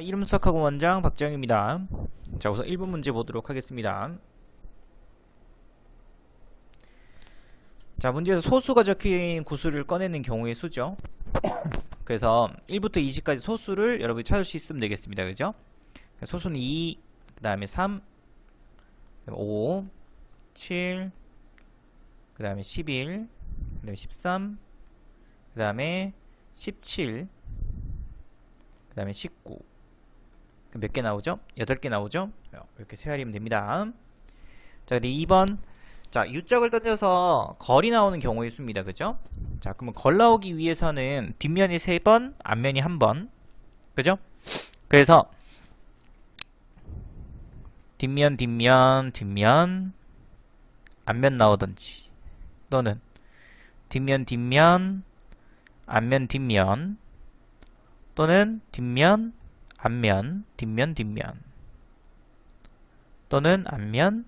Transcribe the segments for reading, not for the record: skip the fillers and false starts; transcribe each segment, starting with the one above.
이름 수학학원 원장 박재영입니다. 자, 우선 1번 문제 보도록 하겠습니다. 자, 문제에서 소수가 적혀있는 구수를 꺼내는 경우의 수죠. 그래서 1부터 20까지 소수를 여러분이 찾을 수 있으면 되겠습니다. 그죠? 소수는 2, 그 다음에 3, 5, 7, 그 다음에 11, 그 다음에 13, 그 다음에 17, 그 다음에 19. 몇 개 나오죠? 8개 나오죠? 이렇게 세알이면 됩니다. 자, 근데 2번. 자, U짝을 던져서 걸이 나오는 경우의 수입니다. 그죠? 자, 그러면 걸 나오기 위해서는 뒷면이 3번, 앞면이 1번. 그죠? 그래서 뒷면, 앞면 나오든지, 또는 뒷면, 앞면, 또는 뒷면, 앞면, 뒷면, 또는 앞면,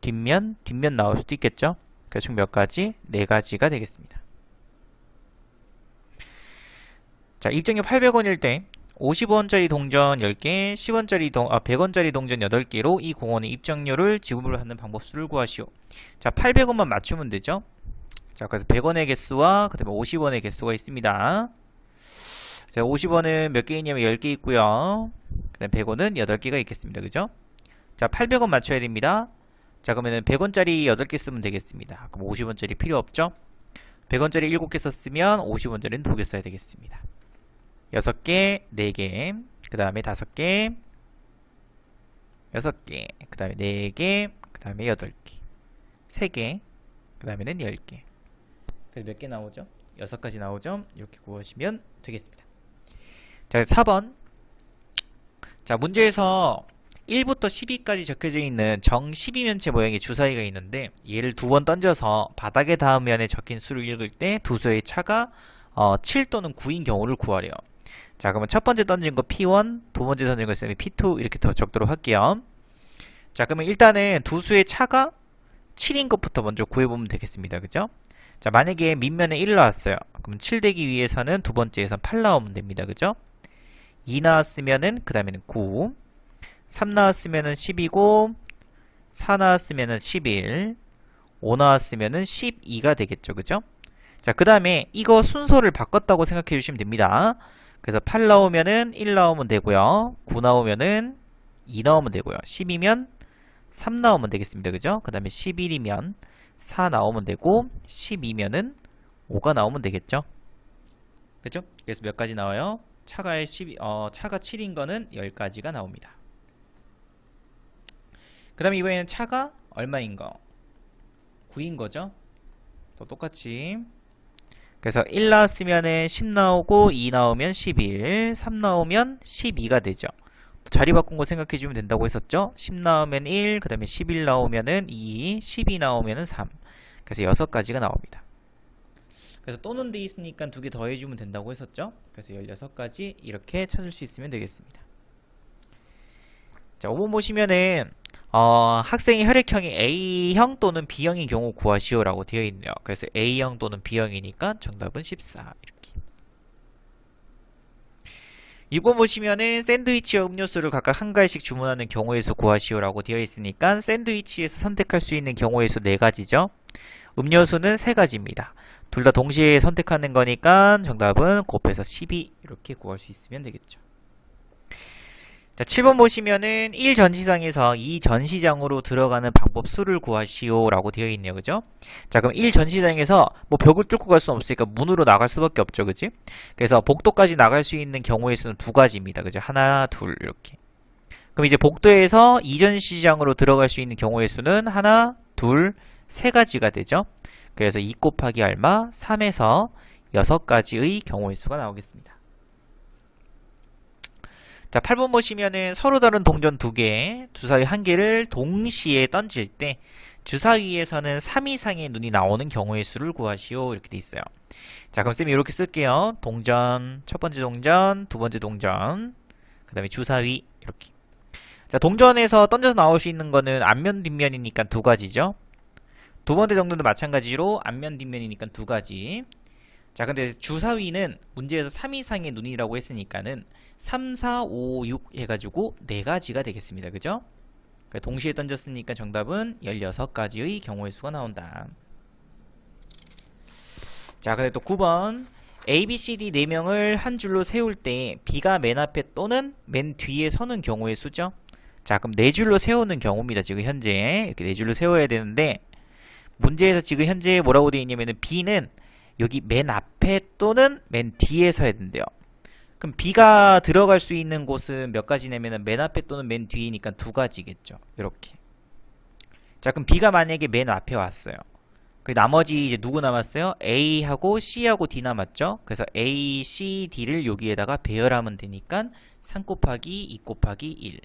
뒷면 나올 수도 있겠죠. 그래서 총 몇 가지? 4가지가 되겠습니다. 자, 입장료 800원일 때 50원짜리 동전 10개, 100원짜리 동전 8개로 이 공원의 입장료를 지급을 하는 방법수를 구하시오. 자, 800원만 맞추면 되죠. 자, 그래서 100원의 개수와 그 다음에 50원의 개수가 있습니다. 자, 50원은 몇 개 있냐면 10개 있고요. 그 다음 100원은 8개가 있겠습니다. 그죠? 자, 800원 맞춰야 됩니다. 자, 그러면은 100원짜리 8개 쓰면 되겠습니다. 그럼 50원짜리 필요 없죠? 100원짜리 7개 썼으면 50원짜리는 2개 써야 되겠습니다. 6개, 4개, 그 다음에 5개, 6개, 그 다음에 4개, 그 다음에 8개, 3개, 그 다음에는 10개. 그래서 몇 개 나오죠? 6가지 나오죠? 이렇게 구하시면 되겠습니다. 자, 4번. 자, 문제에서 1부터 12까지 적혀져 있는 정 12면체 모양의 주사위가 있는데 얘를 2번 던져서 바닥에 닿은 면에 적힌 수를 읽을 때 두 수의 차가 7 또는 9인 경우를 구하래요. 자, 그러면 첫 번째 던진 거 P1, 두 번째 던진 거 P2 이렇게 더 적도록 할게요. 자, 그러면 일단은 두 수의 차가 7인 것부터 먼저 구해보면 되겠습니다. 그죠? 자, 만약에 밑면에 1 나왔어요. 그럼 7 되기 위해서는 두 번째에선 8 나오면 됩니다. 그죠? 2 나왔으면은 그 다음에는 9, 3 나왔으면은 10이고, 4 나왔으면은 11, 5 나왔으면은 12가 되겠죠. 그죠? 자, 그 다음에 이거 순서를 바꿨다고 생각해 주시면 됩니다. 그래서 8 나오면은 1 나오면 되고요. 9 나오면은 2 나오면 되고요. 10이면 3 나오면 되겠습니다. 그죠? 그 다음에 11이면 4 나오면 되고, 12면은 5가 나오면 되겠죠? 그죠? 그래서 몇 가지 나와요? 차가 7인 거는 10가지가 나옵니다. 그 다음에 이번에는 차가 얼마인 거? 9인 거죠? 또 똑같이. 그래서 1 나왔으면 10 나오고, 2 나오면 11, 3 나오면 12가 되죠. 자리 바꾼 거 생각해 주면 된다고 했었죠? 10 나오면 1, 그 다음에 11 나오면은 2, 12 나오면은 3. 그래서 6가지가 나옵니다. 그래서 또는 돼 있으니까 2개 더해 주면 된다고 했었죠? 그래서 16가지 이렇게 찾을 수 있으면 되겠습니다. 자, 5번 보시면은 학생의 혈액형이 A형 또는 B형인 경우 구하시오라고 되어 있네요. 그래서 A형 또는 B형이니까 정답은 14 이렇게. 6번 보시면은 샌드위치와 음료수를 각각 한 가지씩 주문하는 경우의 수 구하시오라고 되어 있으니까 샌드위치에서 선택할 수 있는 경우의 수 4가지죠. 음료수는 3가지입니다. 둘 다 동시에 선택하는 거니까 정답은 곱해서 12 이렇게 구할 수 있으면 되겠죠. 자, 7번 보시면은 1 전시장에서 2 전시장으로 들어가는 방법 수를 구하시오 라고 되어 있네요. 그죠? 자, 그럼 1 전시장에서 뭐 벽을 뚫고 갈 수는 없으니까 문으로 나갈 수밖에 없죠. 그지? 그래서 복도까지 나갈 수 있는 경우의 수는 2가지입니다. 그죠? 하나, 둘 이렇게. 그럼 이제 복도에서 2 전시장으로 들어갈 수 있는 경우의 수는 하나, 둘, 3가지가 되죠. 그래서 2 곱하기 얼마? 3에서 6가지의 경우의 수가 나오겠습니다. 자, 8번 보시면은 서로 다른 동전 2개, 주사위 1개를 동시에 던질 때 주사위에서는 3 이상의 눈이 나오는 경우의 수를 구하시오 이렇게 돼 있어요. 자, 그럼 쌤이 이렇게 쓸게요. 동전, 첫 번째 동전, 두 번째 동전, 그 다음에 주사위 이렇게. 자, 동전에서 던져서 나올 수 있는 거는 앞면, 뒷면이니까 2가지죠. 두 번째 정도는 마찬가지로 앞면, 뒷면이니까 2가지. 자, 근데 주사위는 문제에서 3 이상의 눈이라고 했으니까는 3, 4, 5, 6 해가지고 4가지가 되겠습니다. 그죠? 동시에 던졌으니까 정답은 16가지의 경우의 수가 나온다. 자, 근데 또 9번 A, B, C, D 4명을 한 줄로 세울 때 B가 맨 앞에 또는 맨 뒤에 서는 경우의 수죠. 자, 그럼 4줄로 세우는 경우입니다. 지금 현재 이렇게 4줄로 세워야 되는데 문제에서 지금 현재 뭐라고 되어 있냐면은 B는 여기 맨 앞에 또는 맨 뒤에 서야 된대요. 그럼 B가 들어갈 수 있는 곳은 몇 가지냐면은 맨 앞에 또는 맨 뒤이니까 2가지겠죠. 이렇게. 자, 그럼 B가 만약에 맨 앞에 왔어요. 그 나머지 이제 누구 남았어요? A하고 C하고 D 남았죠. 그래서 A, C, D를 여기에다가 배열하면 되니까 3 곱하기 2 곱하기 1.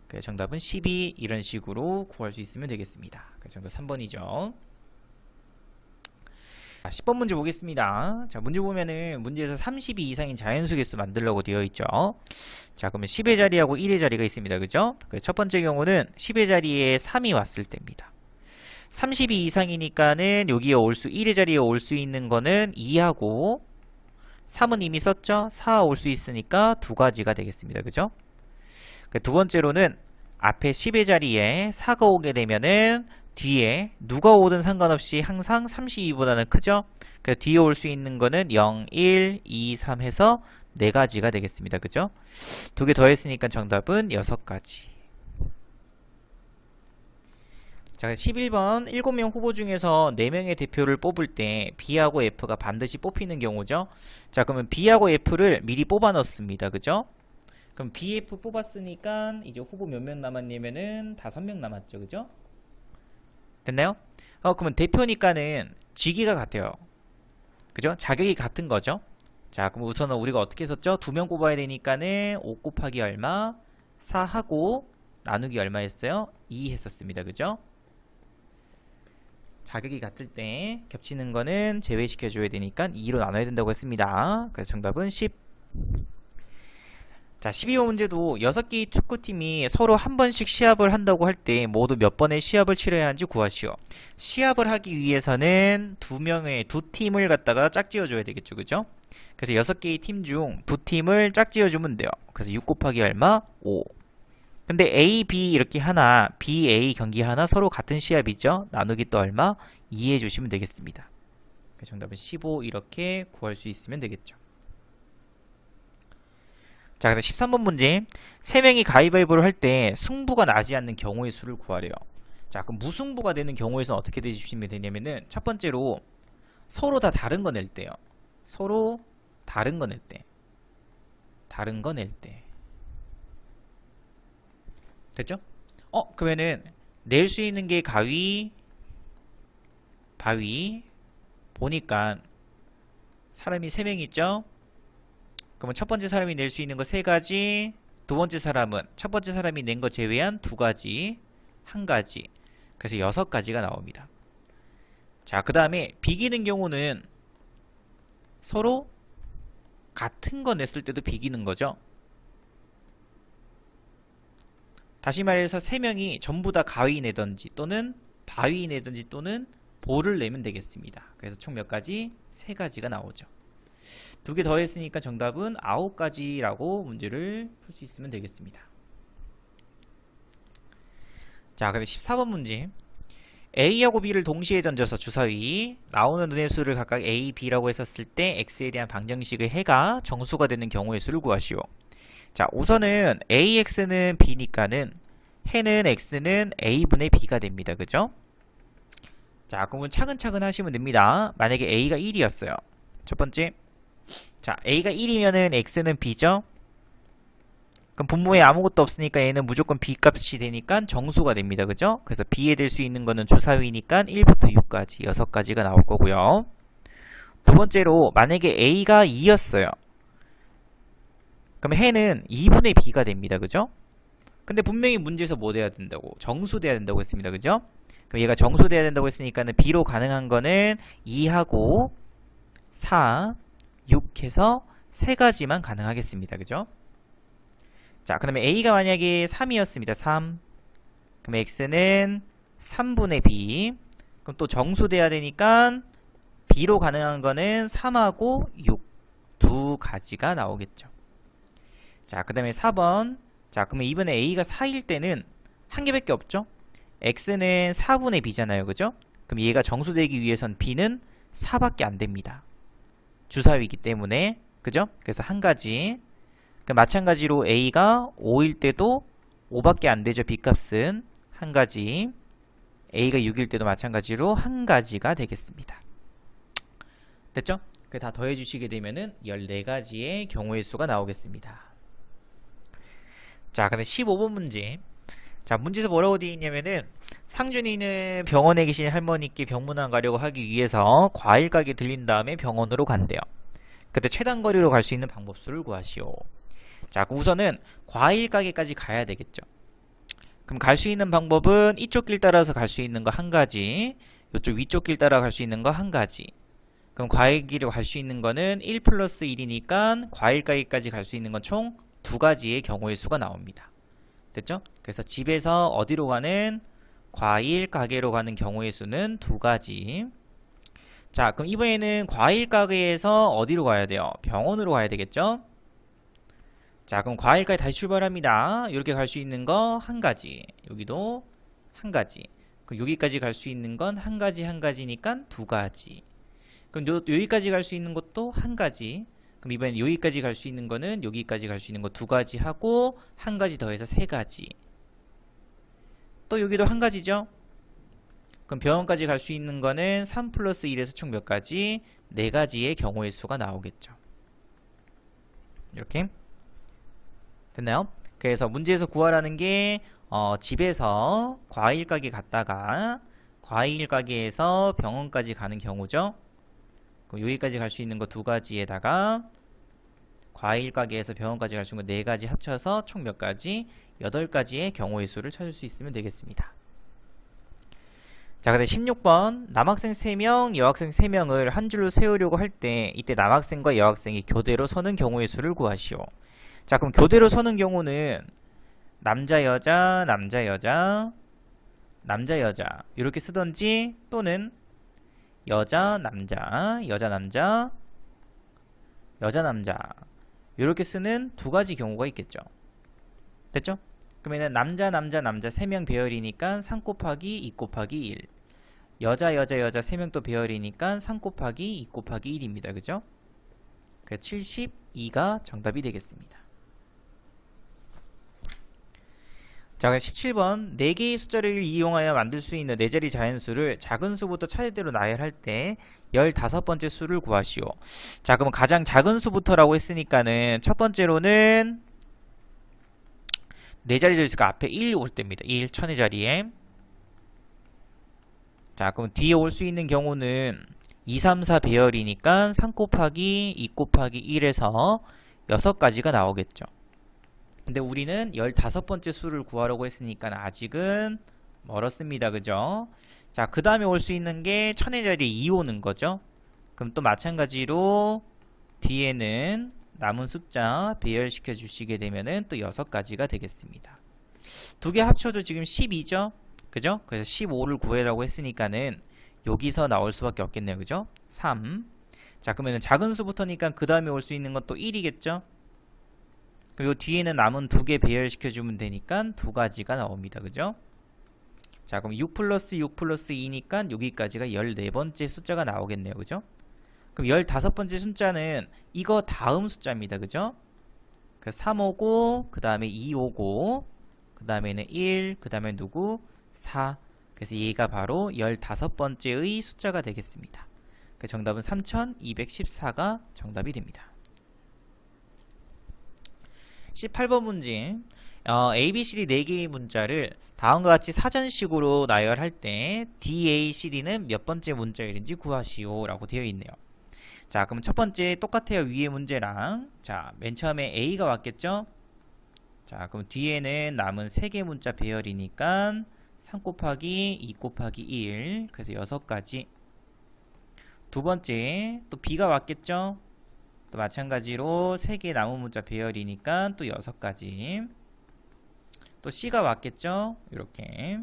그래서 정답은 12 이런 식으로 구할 수 있으면 되겠습니다. 그래서 정답 3번이죠. 10번 문제 보겠습니다. 자, 문제 보면은 문제에서 32 이상인 자연수 개수 만들려고 되어 있죠. 자, 그러면 10의 자리하고 1의 자리가 있습니다. 그죠? 첫 번째 경우는 10의 자리에 3이 왔을 때입니다. 32 이상이니까는 여기에 1의 자리에 올 수 있는 거는 2하고 3은 이미 썼죠? 4 올 수 있으니까 2가지가 되겠습니다. 그죠? 두 번째로는 앞에 10의 자리에 4가 오게 되면은 뒤에 누가 오든 상관없이 항상 32보다는 크죠? 그래서 뒤에 올 수 있는 거는 0, 1, 2, 3 해서 4가지가 되겠습니다. 그죠? 2개 더했으니까 정답은 6가지. 자, 11번 7명 후보 중에서 4명의 대표를 뽑을 때 B하고 F가 반드시 뽑히는 경우죠. 자, 그러면 B하고 F를 미리 뽑아 넣습니다. 그죠? 그럼 BF 뽑았으니까 이제 후보 몇 명 남았냐면은 5명 남았죠. 그죠? 됐나요? 그러면 대표니까는 직위가 같아요. 그죠? 자격이 같은 거죠. 자, 그럼 우선은 우리가 어떻게 했었죠? 2명 뽑아야 되니까는 5 곱하기 얼마? 4하고 나누기 얼마 했어요? 2 했었습니다. 그죠? 자격이 같을 때 겹치는 거는 제외시켜 줘야 되니까 2로 나눠야 된다고 했습니다. 그래서 정답은 10. 자, 12번 문제도 6개의 축구팀이 서로 한 번씩 시합을 한다고 할 때 모두 몇 번의 시합을 치러야 하는지 구하시오. 시합을 하기 위해서는 두 팀을 갖다가 짝지어 줘야 되겠죠. 그죠? 그래서 6개의 팀 중 2팀을 짝지어 주면 돼요. 그래서 6 곱하기 얼마? 5. 근데 A, B 이렇게 하나, B, A 경기 하나 서로 같은 시합이죠. 나누기 또 얼마? 2 해주시면 되겠습니다. 정답은 15 이렇게 구할 수 있으면 되겠죠. 자, 그다음 13번 문제. 3명이 가위바위보를 할 때 승부가 나지 않는 경우의 수를 구하래요. 자, 그럼 무승부가 되는 경우에서는 어떻게 되시면 되냐면은 첫 번째로 서로 다 다른 거 낼 때요. 서로 다른 거 낼 때. 다른 거 낼 때. 됐죠? 그러면은 낼 수 있는 게 가위, 바위 보니까 사람이 3명 있죠? 그러면 첫 번째 사람이 낼 수 있는 거 3가지, 두 번째 사람은 첫 번째 사람이 낸 거 제외한 2가지, 1가지. 그래서 6가지가 나옵니다. 자, 그 다음에 비기는 경우는 서로 같은 거 냈을 때도 비기는 거죠. 다시 말해서 3명이 전부 다 가위 내던지 또는 바위 내던지 또는 볼을 내면 되겠습니다. 그래서 총 몇 가지? 3가지가 나오죠. 2개 더했으니까 정답은 9가지라고 문제를 풀 수 있으면 되겠습니다. 자, 그럼 14번 문제. A하고 B를 동시에 던져서 주사위 나오는 눈의 수를 각각 A, B라고 했었을 때 X에 대한 방정식의 해가 정수가 되는 경우의 수를 구하시오. 자, 우선은 AX는 B니까는 해는 X는 A분의 B가 됩니다. 그죠? 자, 그러면 차근차근 하시면 됩니다. 만약에 A가 1이었어요. 첫 번째. 자, A가 1이면은 X는 B죠? 그럼 분모에 아무것도 없으니까 얘는 무조건 B 값이 되니까 정수가 됩니다. 그죠? 그래서 B에 될 수 있는 거는 주사위니까 1부터 6까지, 6가지가 나올 거고요. 두 번째로, 만약에 A가 2였어요. 그럼 해는 2분의 B가 됩니다. 그죠? 근데 분명히 문제에서 뭐 돼야 된다고? 정수돼야 된다고 했습니다. 그죠? 그럼 얘가 정수돼야 된다고 했으니까는 B로 가능한 거는 2하고 4, 6 해서 3가지만 가능하겠습니다. 그죠? 자, 그러면 A가 만약에 3이었습니다. 3. 그럼 X는 3분의 B. 그럼 또 정수돼야 되니까 B로 가능한 거는 3하고 6 두 가지가 나오겠죠. 자, 그 다음에 4번. 자, 그러면 이번에 A가 4일 때는 한 개밖에 없죠. X는 4분의 B잖아요. 그죠? 그럼 얘가 정수되기 위해선 B는 4밖에 안 됩니다. 주사위이기 때문에. 그죠? 그래서 한 가지. 마찬가지로 A가 5일 때도 5밖에 안 되죠. B값은 한 가지. A가 6일 때도 마찬가지로 한 가지가 되겠습니다. 됐죠? 그 다 더해 주시게 되면은 14가지의 경우의 수가 나오겠습니다. 자, 근데 15번 문제. 자, 문제에서 뭐라고 되어 있냐면은 상준이는 병원에 계신 할머니께 병문안 가려고 하기 위해서 과일 가게 들린 다음에 병원으로 간대요. 그때 최단 거리로 갈 수 있는 방법수를 구하시오. 자, 우선은 과일 가게까지 가야 되겠죠. 그럼 갈 수 있는 방법은 이쪽 길 따라서 갈 수 있는 거 한 가지, 이쪽 위쪽 길 따라 갈 수 있는 거 한 가지. 그럼 과일 길로 갈 수 있는 거는 1 플러스 1이니까 과일 가게까지 갈 수 있는 건 총 두 가지의 경우의 수가 나옵니다. 됐죠? 그래서 집에서 어디로 가는 과일 가게로 가는 경우의 수는 두 가지. 자, 그럼 이번에는 과일 가게에서 어디로 가야 돼요? 병원으로 가야 되겠죠? 자, 그럼 과일 가게 다시 출발합니다. 이렇게 갈 수 있는 거 한 가지. 여기도 한 가지. 그럼 여기까지 갈 수 있는 건 한 가지 한 가지니까 두 가지. 그럼 여기까지 갈 수 있는 것도 한 가지. 그럼 이번엔 여기까지 갈 수 있는 거는 여기까지 갈 수 있는 거 두 가지 하고 한 가지 더해서 세 가지. 또 여기도 한 가지죠. 그럼 병원까지 갈 수 있는 거는 3 플러스 1에서 총 몇 가지? 네 가지의 경우의 수가 나오겠죠. 이렇게 됐나요? 그래서 문제에서 구하라는 게 집에서 과일 가게 갔다가 과일 가게에서 병원까지 가는 경우죠. 그럼 여기까지 갈 수 있는 거 두 가지에다가 과일 가게에서 병원까지 갈 수 있는 거 네 가지 합쳐서 총 몇 가지? 8가지의 경우의 수를 찾을 수 있으면 되겠습니다. 자, 근데 16번 남학생 3명, 여학생 3명을 한 줄로 세우려고 할 때 이때 남학생과 여학생이 교대로 서는 경우의 수를 구하시오. 자, 그럼 교대로 서는 경우는 남자, 여자, 남자, 여자, 남자, 여자 이렇게 쓰던지 또는 여자, 남자, 여자, 남자, 여자, 남자 이렇게 쓰는 두 가지 경우가 있겠죠. 됐죠? 그러면 남자, 남자, 남자 3명 배열이니까 3 곱하기 2 곱하기 1 여자, 여자, 여자 3명 또 배열이니까 3 곱하기 2 곱하기 1입니다. 그죠? 그래서 72가 정답이 되겠습니다. 자, 그럼 17번 4개의 숫자를 이용하여 만들 수 있는 4자리 자연수를 작은 수부터 차례대로 나열할 때 15번째 수를 구하시오. 자, 그럼 가장 작은 수부터라고 했으니까는 첫 번째로는 4자리 자릿수가 앞에 1 올 때입니다. 1 천의 자리에. 자, 그럼 뒤에 올 수 있는 경우는 2, 3, 4 배열이니까 3 곱하기 2 곱하기 1에서 6가지가 나오겠죠. 근데 우리는 15번째 수를 구하려고 했으니까 아직은 멀었습니다. 그죠? 자, 그 다음에 올 수 있는 게 천의 자리에 2 오는 거죠. 그럼 또 마찬가지로 뒤에는 남은 숫자 배열시켜 주시게 되면은 또 6가지가 되겠습니다. 두 개 합쳐도 지금 12죠? 그죠? 그래서 15를 구해라고 했으니까는 여기서 나올 수밖에 없겠네요. 그죠? 3. 자, 그러면 작은 수부터니까 그 다음에 올 수 있는 건 또 1이겠죠? 그리고 뒤에는 남은 두 개 배열시켜주면 되니까 두 가지가 나옵니다. 그죠? 자, 그럼 6 플러스 6 플러스 2니까 여기까지가 14번째 숫자가 나오겠네요. 그죠? 그럼 15번째 숫자는 이거 다음 숫자입니다. 그죠? 그 3 오고, 그 다음에 2 오고, 그 다음에는 1, 그 다음에 누구? 4. 그래서 얘가 바로 15번째의 숫자가 되겠습니다. 그 정답은 3214가 정답이 됩니다. 18번 문제. A, B, C, D 4개의 문자를 다음과 같이 사전식으로 나열할 때 D, A, C, D는 몇 번째 문자일인지 구하시오 라고 되어 있네요. 자, 그럼 첫 번째 똑같아요. 위의 문제랑. 자, 맨 처음에 A가 왔겠죠? 자, 그럼 뒤에는 남은 3개 문자 배열이니까 3 곱하기 2 곱하기 1 그래서 6가지. 두 번째 또 B가 왔겠죠? 또 마찬가지로 3개 남은 문자 배열이니까 또 6가지. 또 C가 왔겠죠? 이렇게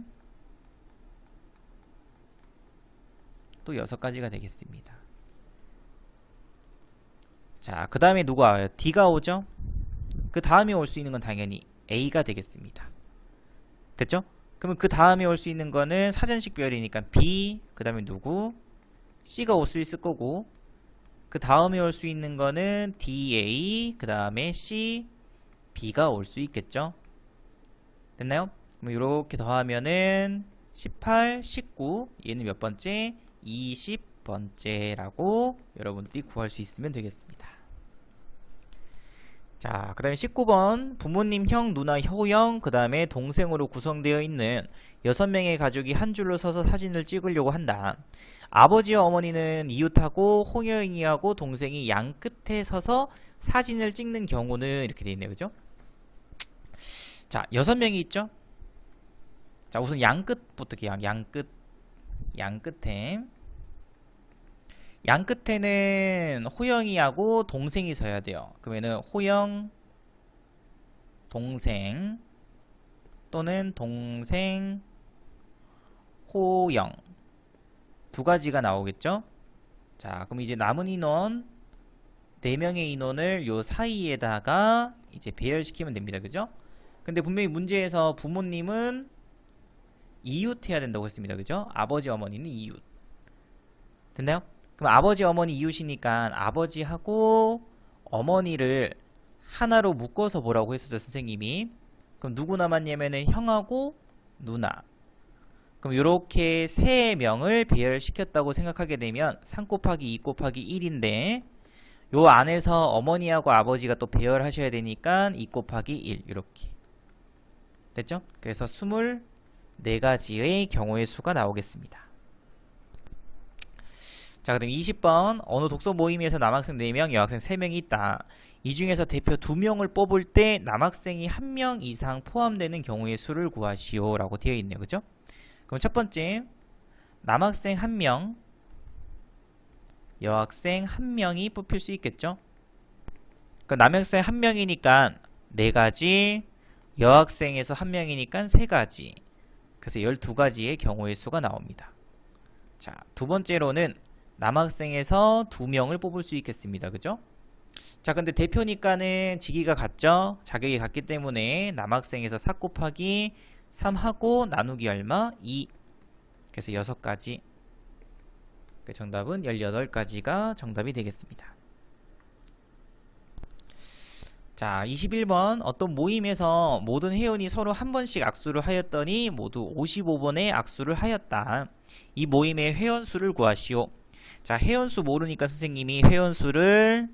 또 6가지가 되겠습니다. 자, 그 다음에 누가 와요? D가 오죠? 그 다음에 올 수 있는 건 당연히 A가 되겠습니다. 됐죠? 그러면 그 다음에 올 수 있는 거는 사전식별이니까 B, 그 다음에 누구? C가 올 수 있을 거고, 그 다음에 올 수 있는 거는 D, A, 그 다음에 C, B가 올 수 있겠죠? 됐나요? 그럼 이렇게 더하면은 18, 19, 얘는 몇 번째? 20번째라고 여러분들이 구할 수 있으면 되겠습니다. 자, 그 다음에 19번 부모님, 형, 누나, 효형, 그 다음에 동생으로 구성되어 있는 6명의 가족이 한 줄로 서서 사진을 찍으려고 한다. 아버지와 어머니는 이웃하고 호영이하고 동생이 양 끝에 서서 사진을 찍는 경우는 이렇게 되어 있네요. 그죠? 자, 6명이 있죠? 자, 우선 양 끝부터 양 끝에는 호영이하고 동생이 서야 돼요. 그러면은 호영, 동생 또는 동생, 호영 두 가지가 나오겠죠? 자, 그럼 이제 남은 인원 4명의 인원을 요 사이에다가 이제 배열시키면 됩니다. 그죠? 근데 분명히 문제에서 부모님은 이웃 해야 된다고 했습니다. 그죠? 아버지, 어머니는 이웃. 됐나요? 그럼 아버지, 어머니 이웃이니까 아버지하고 어머니를 하나로 묶어서 보라고 했었죠, 선생님이. 그럼 누구 남았냐면은 형하고 누나. 그럼 이렇게 3명을 배열시켰다고 생각하게 되면 3 곱하기 2 곱하기 1인데 요 안에서 어머니하고 아버지가 또 배열하셔야 되니까 2 곱하기 1 이렇게. 됐죠? 그래서 24가지의 경우의 수가 나오겠습니다. 자, 그럼 20번 어느 독서 모임에서 남학생 4명, 여학생 3명이 있다. 이 중에서 대표 2명을 뽑을 때 남학생이 1명 이상 포함되는 경우의 수를 구하시오 라고 되어 있네요. 그죠? 그럼 첫 번째 남학생 1명, 여학생 1명이 뽑힐 수 있겠죠? 그 남학생 1명이니까 4가지, 여학생에서 1명이니까 3가지. 그래서 12가지의 경우의 수가 나옵니다. 자, 두 번째로는 남학생에서 2명을 뽑을 수 있겠습니다. 그죠? 자, 근데 대표니까는 직위가 같죠? 자격이 같기 때문에 남학생에서 4 곱하기 3하고 나누기 얼마? 2. 그래서 6가지. 그 정답은 18가지가 정답이 되겠습니다. 자, 21번 어떤 모임에서 모든 회원이 서로 한 번씩 악수를 하였더니 모두 55번의 악수를 하였다. 이 모임의 회원수를 구하시오. 자, 회원수 모르니까 선생님이 회원수를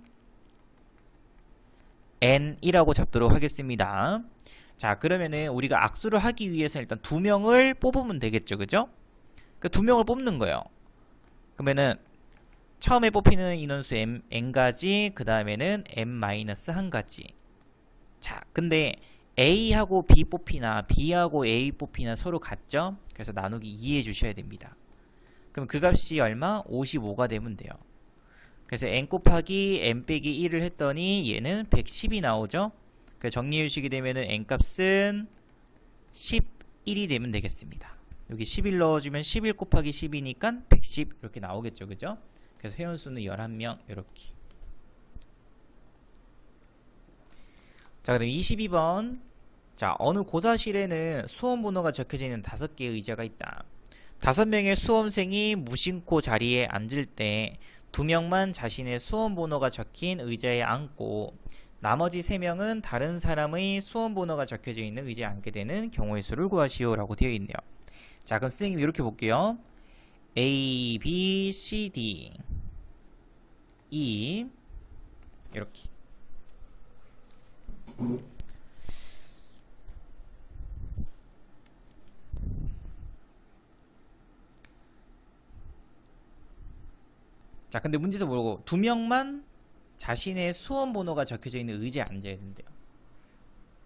n이라고 잡도록 하겠습니다. 자, 그러면은 우리가 악수를 하기 위해서 일단 2명을 뽑으면 되겠죠. 그죠? 그 2명을 뽑는 거예요. 그러면은 처음에 뽑히는 인원수 n가지, 그 다음에는 n-1가지. 자, 근데 A하고 B 뽑히나 B하고 A 뽑히나 서로 같죠? 그래서 나누기 2 해주셔야 됩니다. 그럼 그 값이 얼마? 55가 되면 돼요. 그래서 n 곱하기 n 빼기 1을 했더니 얘는 110이 나오죠? 그래서 정리해 주시게 되면은 n 값은 11이 되면 되겠습니다. 여기 11 넣어주면 11 곱하기 10이니까 110 이렇게 나오겠죠. 그죠? 그래서 회원수는 11명 이렇게. 자, 그럼 22번. 자, 어느 고사실에는 수험번호가 적혀져 있는 5개의 의자가 있다. 5명의 수험생이 무심코 자리에 앉을 때 2명만 자신의 수험번호가 적힌 의자에 앉고 나머지 3명은 다른 사람의 수험번호가 적혀져 있는 의자에 앉게 되는 경우의 수를 구하시오 라고 되어 있네요. 자, 그럼 선생님이 이렇게 볼게요. A, B, C, D, E 이렇게. 자, 근데 문제에서 뭐고 2명만 자신의 수험 번호가 적혀져 있는 의자에 앉아야 된대요.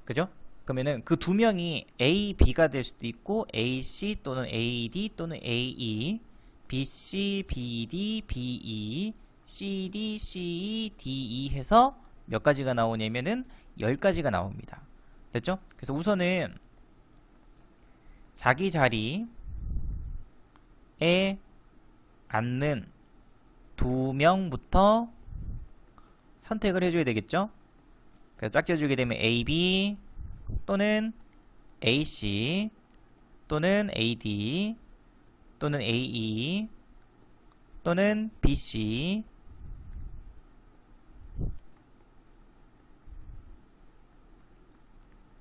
그죠? 그러면은 그 2명이 A, B가 될 수도 있고 A, C 또는 A, D 또는 A, E, B, C, B, D, B, E, C, D, C, E, D, E 해서 몇 가지가 나오냐면은 10가지가 나옵니다. 됐죠? 그래서 우선은 자기 자리에 앉는 2명부터 선택을 해줘야 되겠죠? 그래서 짝지어주게 되면 AB 또는 AC 또는 AD 또는 AE 또는 BC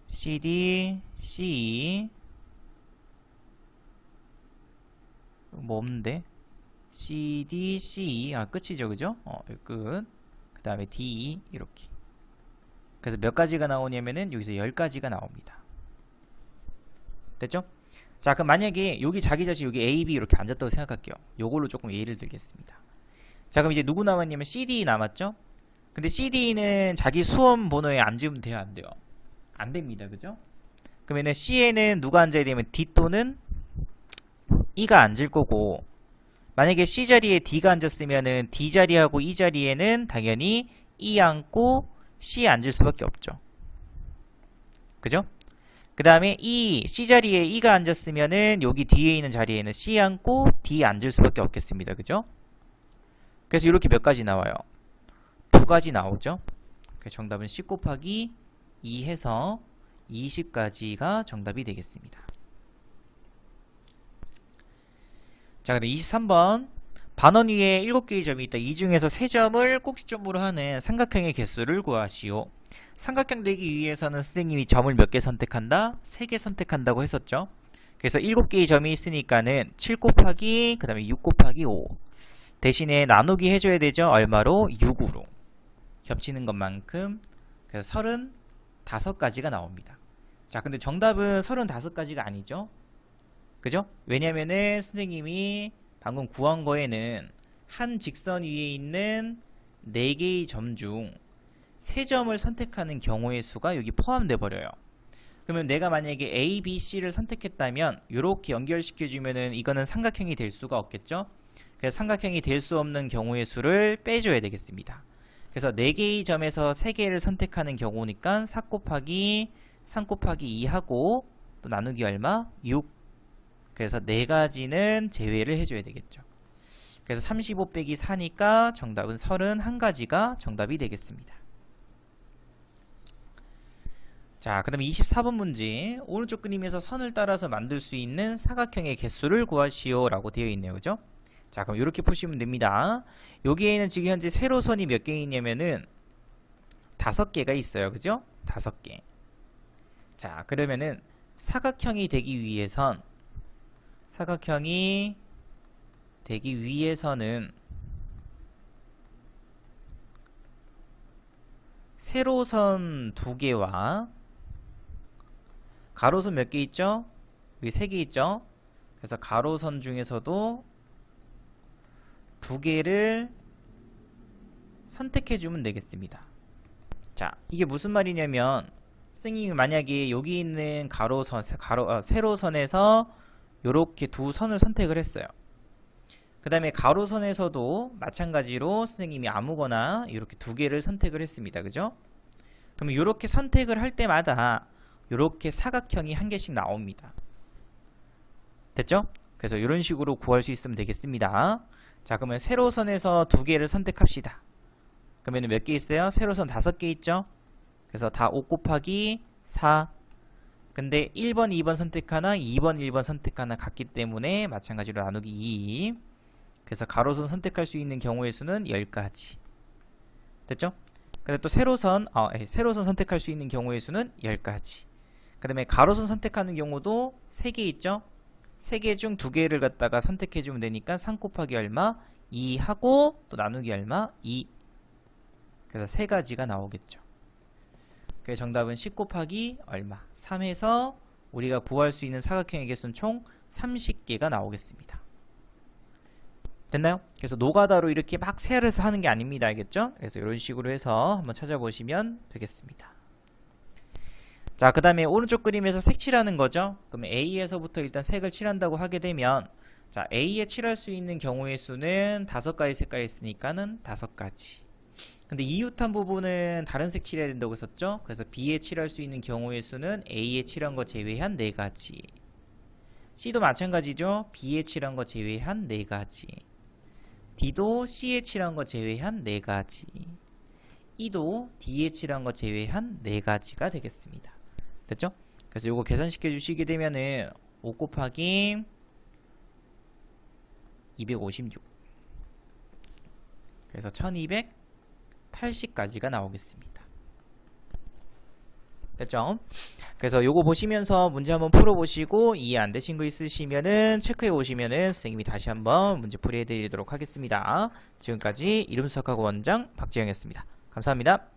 CD, CE 뭐 없는데? CD, CE 끝이죠 그죠? 끝. 그 다음에 D 이렇게. 그래서 몇 가지가 나오냐면은 여기서 10가지가 나옵니다. 됐죠? 자 그럼 만약에 여기 자기 자신 여기 A, B 이렇게 앉았다고 생각할게요. 요걸로 조금 예를 들겠습니다. 자 그럼 이제 누구 남았냐면 CD 남았죠? 근데 CD는 자기 수험 번호에 앉으면 돼요 안 돼요? 안 됩니다 그죠? 그러면은 C에는 누가 앉아야 되면 D 또는 E가 앉을 거고, 만약에 C 자리에 D가 앉았으면은 D 자리하고 E 자리에는 당연히 E 앉고 C 앉을 수밖에 없죠. 그죠? 그 다음에 C 자리에 E가 앉았으면은 여기 뒤에 있는 자리에는 C 앉고 D 앉을 수밖에 없겠습니다. 그죠? 그래서 이렇게 몇 가지 나와요? 2가지 나오죠? 그래서 정답은 10 곱하기 2 해서 20가지가 정답이 되겠습니다. 자, 근데 23번 반원 위에 7개의 점이 있다. 이 중에서 3점을 꼭지점으로 하는 삼각형의 개수를 구하시오. 삼각형 되기 위해서는 선생님이 점을 몇 개 선택한다? 3개 선택한다고 했었죠. 그래서 7개의 점이 있으니까는 7 곱하기 그 다음에 6 곱하기 5 대신에 나누기 해줘야 되죠. 얼마로? 6으로 겹치는 것만큼. 그래서 35가지가 나옵니다. 자 근데 정답은 35가지가 아니죠. 그죠? 왜냐면은 선생님이 방금 구한 거에는 한 직선 위에 있는 4개의 점 중 3점을 선택하는 경우의 수가 여기 포함돼 버려요. 그러면 내가 만약에 A, B, C를 선택했다면 이렇게 연결시켜주면은 이거는 삼각형이 될 수가 없겠죠? 그래서 삼각형이 될 수 없는 경우의 수를 빼줘야 되겠습니다. 그래서 4개의 점에서 3개를 선택하는 경우니까 4 곱하기 3 곱하기 2 하고 또 나누기 얼마? 6. 그래서 4가지는 제외를 해줘야 되겠죠. 그래서 35 빼기 4니까 정답은 31가지가 정답이 되겠습니다. 자, 그 다음에 24번 문제. 오른쪽 그림에서 선을 따라서 만들 수 있는 사각형의 개수를 구하시오 라고 되어 있네요. 그죠? 자, 그럼 이렇게 푸시면 됩니다. 여기에는 지금 현재 세로선이 몇 개 있냐면은 5개가 있어요. 그죠? 5개. 자, 그러면은 사각형이 되기 위해서는 세로선 2개와 가로선 몇 개 있죠? 여기 3개 있죠? 그래서 가로선 중에서도 2개를 선택해주면 되겠습니다. 자, 이게 무슨 말이냐면 선생님이 만약에 여기 있는 세로선에서 요렇게 2선을 선택을 했어요. 그 다음에 가로선에서도 마찬가지로 선생님이 아무거나 이렇게 2개를 선택을 했습니다. 그죠? 그러면 이렇게 선택을 할 때마다 이렇게 사각형이 1개씩 나옵니다. 됐죠? 그래서 이런 식으로 구할 수 있으면 되겠습니다. 자, 그러면 세로선에서 2개를 선택합시다. 그러면 몇 개 있어요? 세로선 5개 있죠? 그래서 다 5 곱하기 4. 근데 1번, 2번 선택하나 2번, 1번 선택하나 같기 때문에 마찬가지로 나누기 2. 그래서 가로선 선택할 수 있는 경우의 수는 10가지. 됐죠? 근데 또 세로선 선택할 수 있는 경우의 수는 10가지. 그 다음에 가로선 선택하는 경우도 3개 있죠? 3개 중 2개를 갖다가 선택해주면 되니까 3 곱하기 얼마? 2 하고 또 나누기 얼마? 2. 그래서 3가지가 나오겠죠. 그래서 정답은 10 곱하기 얼마? 3에서 우리가 구할 수 있는 사각형의 개수는 총 30개가 나오겠습니다. 됐나요? 그래서 노가다로 이렇게 막 세알해서 하는 게 아닙니다. 알겠죠? 그래서 이런 식으로 해서 한번 찾아보시면 되겠습니다. 자, 그 다음에 오른쪽 그림에서 색칠하는 거죠. 그러면 A에서부터 일단 색을 칠한다고 하게 되면, 자, A에 칠할 수 있는 경우의 수는 5가지 색깔이 있으니까는 5가지. 근데 이웃한 부분은 다른 색 칠해야 된다고 했었죠. 그래서 B에 칠할 수 있는 경우의 수는 A에 칠한 거 제외한 4가지. C도 마찬가지죠. B에 칠한 거 제외한 4가지. D도 C에 칠한 거 제외한 4가지. 2도 DH라는 거 제외한 4가지가 되겠습니다. 됐죠? 그래서 요거 계산시켜 주시게 되면은 5 곱하기 256 그래서 1280까지가 나오겠습니다. 됐죠? 그래서 요거 보시면서 문제 한번 풀어보시고 이해 안 되신 거 있으시면은 체크해 오시면은 선생님이 다시 한번 문제 풀이해 드리도록 하겠습니다. 지금까지 이름수학학원 원장 박지영이었습니다. 감사합니다.